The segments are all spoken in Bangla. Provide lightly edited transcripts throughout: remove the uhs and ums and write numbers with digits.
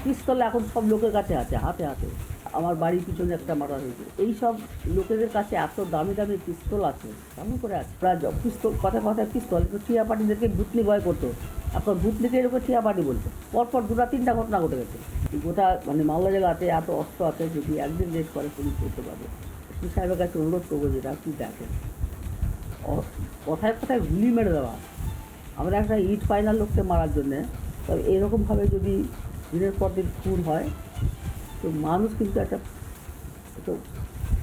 পিস্তল এখন সব লোকের কাছে আছে, হাতে হাতে। আমার বাড়ির পিছনে একটা মারা হয়েছে। এই সব লোকেদের কাছে এত দামি দামি পিস্তল আছে, কেমন করে আছে? প্রায় পিস্তল, কথায় কথায় পিস্তল, একটু টিয়া পার্টিদেরকে ভুতনি ভয় করতো, এখন ভুতনিকে এরকম টিয়া পার্টি বলতো। পরপর দুটা তিনটা ঘটনা ঘটে গেছে। গোটা মানে মালদা জেলাতে এত অস্ত্র আছে, যদি একদিন রেড করে পুলিশ করতে পারবে। এসপি সাহেবের কাছে অনুরোধ করবো যেটা আপনি দেখেন, কথায় কথায় গুলি মেরে দেওয়া। আমরা একটা ইট ফাইনাল লোককে মারার জন্যে, তবে এরকমভাবে যদি দিনের পর দিন খুন হয়, তো মানুষ কিন্তু একটা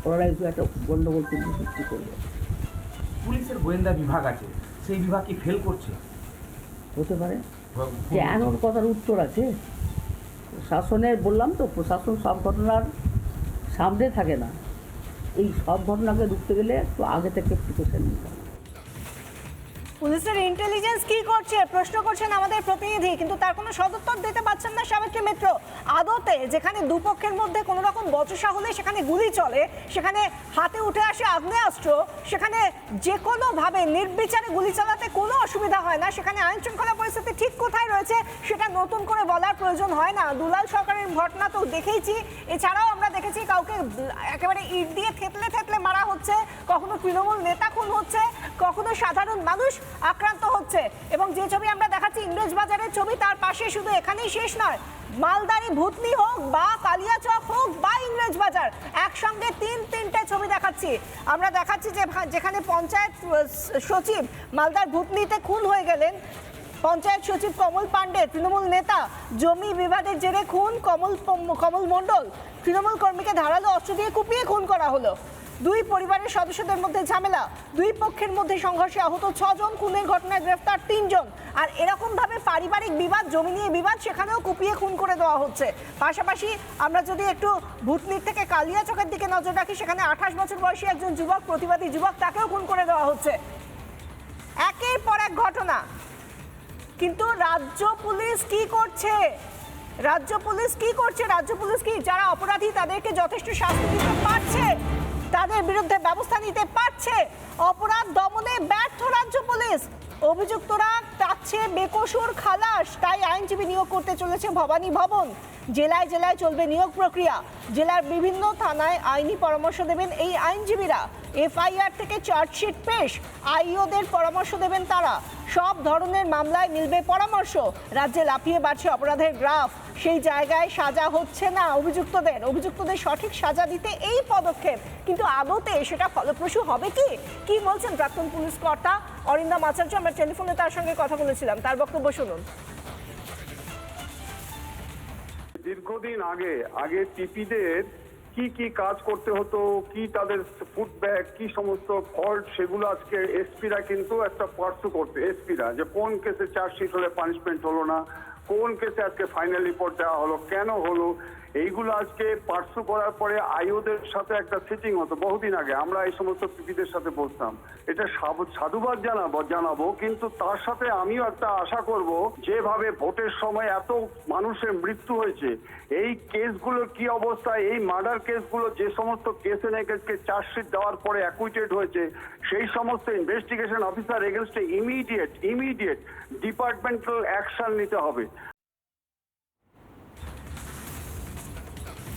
ওরা একটা গণ্ডগোল কিন্তু সৃষ্টি করবে। পুলিশের গোয়েন্দা বিভাগ আছে, সেই বিভাগ কি ফেল করছে? হতে পারে, কেন ওর কথার উত্তর আছে। শাসনের বললাম তো, প্রশাসন সব ঘটনার সামনে থাকে না। এই সব ঘটনাকে রুখতে গেলে একটু আগে থেকে প্রিকশন নিতে হবে। পুলিশের ইন্টেলিজেন্স কি করছে প্রশ্ন করছেন আমাদের প্রতিনিধি, কিন্তু তার কোনো সদুত্তর দিতে পারছেন না সাবিত্রী মিত্র। আদতে যেখানে দুপক্ষের মধ্যে কোনো রকম বচসা হলে সেখানে গুলি চলে, সেখানে হাতে উঠে আসে আগ্নেয়াস্ত্র, সেখানে যে কোনোভাবে নির্বিচারে গুলি চালাতে কোনো অসুবিধা হয় না, সেখানে আইন শৃঙ্খলা পরিস্থিতি ঠিক কোথায় রয়েছে সেটা নতুন করে বলার প্রয়োজন হয় না। দুলাল সরকারের ঘটনা তো দেখেইছি, এছাড়াও আমরা দেখেছি কাউকে একেবারে ইট দিয়ে থেতলে থেতলে মারা হচ্ছে, কখনো তৃণমূল নেতা খুন হচ্ছে, কখনো সাধারণ মানুষ আক্রান্ত হচ্ছে। এবং যে ছবি আমরা দেখাচ্ছি ইংরেজবাজারের ছবি, তার পাশে শুধু এখানেই শেষ নয়, মালদারি ভূতনি হোক বা কালিয়াচক হোক বা ইংরেজবাজার, একসঙ্গে তিনটে ছবি দেখাচ্ছি। আমরা দেখাচ্ছি যে যেখানে পঞ্চায়েত সচিব মালদার ভূতনিতে খুন হয়ে গেলেন, পঞ্চায়েত সচিব কমল পাণ্ডে তৃণমূল নেতা, জমি বিবাদের জেরে খুন কমল মণ্ডল, তৃণমূল কর্মীকে ধারালো অস্ত্র দিয়ে কুপিয়ে খুন করা হলো। দুই পরিবারের সদস্যদের মধ্যে ঝামেলা, দুই পক্ষের মধ্যে সংঘর্ষে আহত 6 জন, খুনের ঘটনায় গ্রেফতার 3 জন। আর এরকম ভাবে পারিবারিক বিবাদ, জমি নিয়ে বিবাদ, সেখানেও কুপিয়ে খুন করে দেওয়া হচ্ছে। পাশাপাশি আমরা যদি একটু ভূতনির থেকে কালিয়াচকের দিকে নজর রাখি, সেখানে 28 বছর বয়সী একজন যুবক, প্রতিবাদী যুবক, তাকেও খুন করে দেওয়া হচ্ছে। একের পর এক ঘটনা। কিন্তু রাজ্য পুলিশ কি করছে? রাজ্য পুলিশ কি করছে? রাজ্য পুলিশ কি যারা অপরাধী তাদেরকে যথেষ্ট শাস্তি দিতে পারছে? তাদের বিরুদ্ধে ব্যবস্থা নিতে পারছে? অপরাধ দমনে ব্যর্থ রাজ্য পুলিশ। অভিযুক্তরা চাচ্ছে বেকসুর খালাস, তাই আইনজীবী নিয়োগ করতে চলেছে ভবানী ভবন। জেলায় জেলায় চলবে নিয়োগ প্রক্রিয়া। জেলার বিভিন্ন থানায় আইনি পরামর্শ দেবেন এই আইনজীবীরা। এফআইআর থেকে চার্জশিট পেশ, আইওদের পরামর্শ দেবেন তারা। সব ধরনের মামলায় মিলবে পরামর্শ। রাজ্যে লাফিয়ে বাড়ছে অপরাধের গ্রাফ, সেই জায়গায় সাজা হচ্ছে না অভিযুক্তদের সঠিক সাজা দিতে এই পদক্ষেপ, কিন্তু আদতে সেটা ফলপ্রসূ হবে কি? কি বলছেন প্রাক্তন পুলিশ কর্তা অরিন্দম আচার্য? আমরা টেলিফোনে তার সঙ্গে কথা বলেছিলাম, তার বক্তব্য শুনুন। দীর্ঘদিন আগে টিপিদের কি কি কাজ করতে হতো, কি তাদের ফুটব্যাক, কি সমস্ত ফল্ট, সেগুলো আজকে এসপিরা কিন্তু একটা পার্সু করতে, এসপিরা যে কোন কেসে চার্জশিট হলে পানিশমেন্ট হলো না, কোন কেসে আজকে ফাইনাল রিপোর্ট দেওয়া হলো, কেন হলো, এইগুলো আজকে পার্সু করার পরে আইওদের সাথে একটা সিটিং হতো। বহুদিন আগে আমরা এই সমস্ত পিপিদের সাথে বসতাম। এটা সাধুবাদ জানাবো, কিন্তু তার সাথে আমিও একটা আশা করব, যেভাবে ভোটের সময় এত মানুষের মৃত্যু হয়েছে, এই কেসগুলোর কি অবস্থা, এই মার্ডার কেসগুলো যে সমস্ত কেসে নাকি চার্জশিট দেওয়ার পরে অ্যাকুইটেড হয়েছে, সেই সমস্ত ইনভেস্টিগেশন অফিসার এগেনস্টে ইমিডিয়েট ডিপার্টমেন্টাল অ্যাকশন নিতে হবে।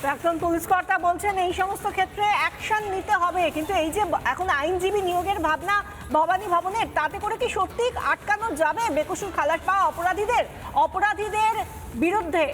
প্রাক্তন পুলিশ কর্তা বলছেন এই সমস্ত ক্ষেত্রে অ্যাকশন নিতে হবে, কিন্তু এই যে এখন আইনজীবী নিয়োগের ভাবনা ভবানী ভবনের, তাতে করে কি সত্যি আটকানো যাবে বেকসুর খালাস পাওয়া অপরাধীদের বিরুদ্ধে?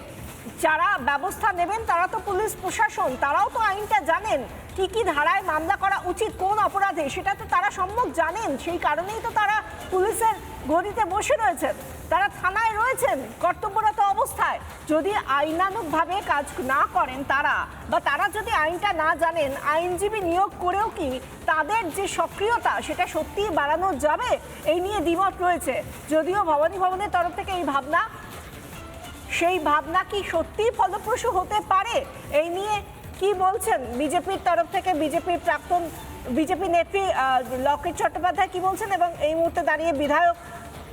যারা ব্যবস্থা নেবেন তারা তো পুলিশ প্রশাসন, তারাও তো আইনটা জানেন, কি কি ধারায় মামলা করা উচিত কোন অপরাধে, সেটা তো তারা সম্যক জানেন। সেই কারণেই তো তারা পুলিশের গদিতে বসে রয়েছেন, তারা থানায় রয়েছেন কর্তব্যরত অবস্থায়। যদি আইনানুগভাবে কাজ না করেন তারা যদি আইনটা না জানেন, আইনজীবী নিয়োগ করেও কি তাদের যে সক্রিয়তা সেটা সত্যিই বাড়ানো যাবে? এই নিয়ে দ্বিমত রয়েছে। যদিও ভবানী ভবনের তরফ থেকে এই ভাবনা, সেই ভাবনা কি সত্যি ফলপ্রসূ হতে পারে, এই নিয়ে কি বলছেন বিজেপির তরফ থেকে বিজেপি নেত্রী লকেট চট্টোপাধ্যায় কি বলছেন, এবং এই মুহূর্তে দাঁড়িয়ে বিধায়ক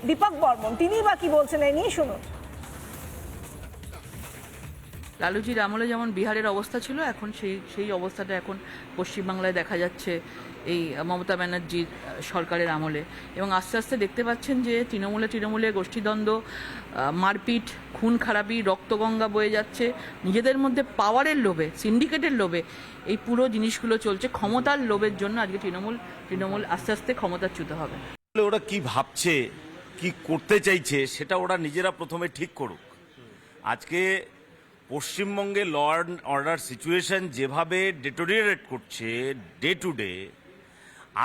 দীপক বর্মন তিনি বা কি বলছেন, এই নিয়ে শুনুন। লালুজির আমলে যেমন বিহারের অবস্থা ছিল, এখন সেই অবস্থাটা এখন পশ্চিমবাংলায় দেখা যাচ্ছে। এই মমতা ব্যানার্জির সরকারের আমলে, এবং আস্তে আস্তে দেখতে পাচ্ছেন যে তৃণমূলে গোষ্ঠীদ্বন্দ্ব, মারপিট, খুন খারাপি, রক্তগঙ্গা বয়ে যাচ্ছে। নিজেদের মধ্যে পাওয়ারের লোভে, সিন্ডিকেটের লোভে এই পুরো জিনিসগুলো চলছে। ক্ষমতার লোভের জন্য আজকে তৃণমূল আস্তে আস্তে ক্ষমতাচ্যুত হবে। ওরা কি ভাবছে, কি করতে চাইছে, সেটা ওরা নিজেরা প্রথমে ঠিক করুক। আজকে পশ্চিমবঙ্গে ল অ্যান্ড অর্ডার সিচুয়েশন যেভাবে ডেটোরিয়েট করছে ডে টু ডে,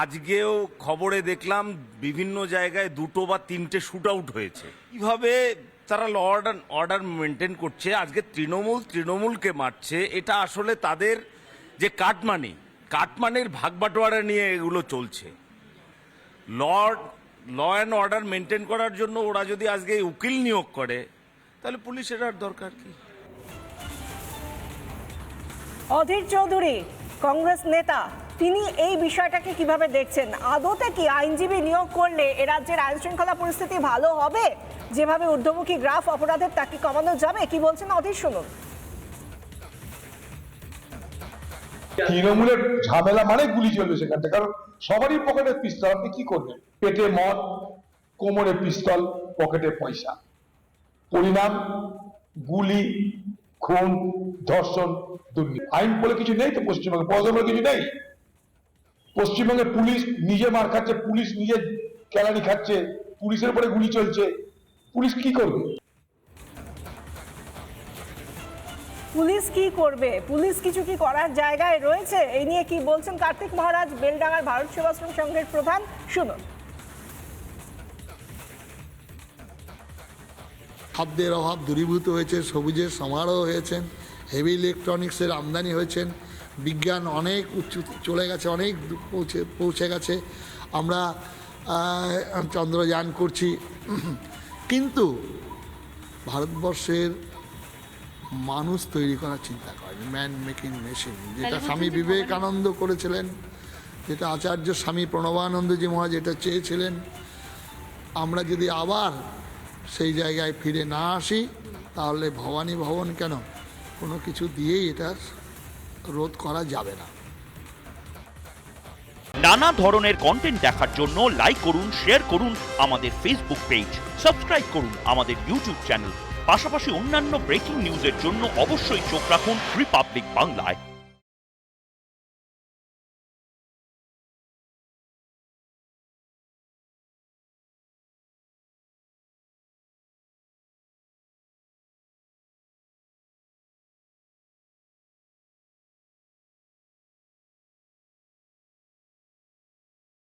আজকেও খবরে দেখলাম বিভিন্ন জায়গায় 2 বা 3টে শুট আউট হয়েছে। কিভাবে তারা ল অর্ডার মেনটেন করছে, আজকে তৃণমূলকে মারছে, এটা আসলে তাদের যে কাটমানির ভাগবাটোয়ারা নিয়ে এগুলো চলছে। ল অ্যান্ড অর্ডার মেনটেন করার জন্য ওরা যদি আজকে উকিল নিয়োগ করে, তাহলে পুলিশের আর দরকার কি? অধীর চৌধুরী, কংগ্রেস নেতা, তিনি এই বিষয়টাকে কিভাবে দেখছেন? আদতে কি আইনজীবী নিয়োগ করলে এ রাজ্যের আইন শৃঙ্খলা পরিস্থিতি ভালো হবে? যেভাবে ঊর্ধ্বমুখী গ্রাফ অপরাধের, তাকে কমানো যাবে? কি বলছেন অধীর, শুনুন। তৃণমূলের ঝামেলা মানে গুলি চলবে সেখানটা, কারণ সবারই পকেটে পিস্তল। আপনি কি করবেন? পেটে মদ, কোমরে পিস্তল, পকেটে পয়সা, পরিণাম গুলি, খুন, ধর্ষণ, দুর্নীতি। আইন বলে কিছু নেই তো পশ্চিমবঙ্গে, প্রশাসন বলে কিছু নেই। পশ্চিমবঙ্গে পুলিশ নিজে মার খাচ্ছে, পুলিশ নিজে কেলানি খাচ্ছে, পুলিশের উপরে গুলি চলছে, পুলিশ কি করবে? পুলিশ কি করবে? পুলিশ কিছু কি করার জায়গায় রয়েছে? এই নিয়ে কি বলছেন কার্তিক মহারাজ, বেলডাঙ্গার ভারত সেবাশ্রম সংঘের প্রধান, শুনুন। খাদ্যের অভাব দূরীভূত হয়েছে, সবুজের সমারোহ হয়েছেন, হেভি ইলেকট্রনিক্সের আমদানি হয়েছেন, বিজ্ঞান অনেক চলে গেছে, অনেক পৌঁছে গেছে। আমরা চন্দ্রযান করছি, কিন্তু ভারতবর্ষের মানুষ তৈরি করার চিন্তা করেন, ম্যান মেকিং মেশিন, যেটা স্বামী বিবেকানন্দ করেছিলেন, যেটা আচার্য স্বামী প্রণবানন্দজি মহারাজ যেটা চেয়েছিলেন। আমরা যদি আবার সেই জায়গায় ফিরে না আসি, তাহলে ভবানী ভবন কেন, কোনো কিছু দিয়েই এটা রোধ করা যাবে না। নানা ধরনের কন্টেন্ট দেখার জন্য লাইক করুন, শেয়ার করুন আমাদের ফেসবুক পেজ, সাবস্ক্রাইব করুন আমাদের ইউটিউব চ্যানেল। পাশাপাশি অন্যান্য ব্রেকিং নিউজের জন্য অবশ্যই চোখ রাখুন রিপাবলিক বাংলায়।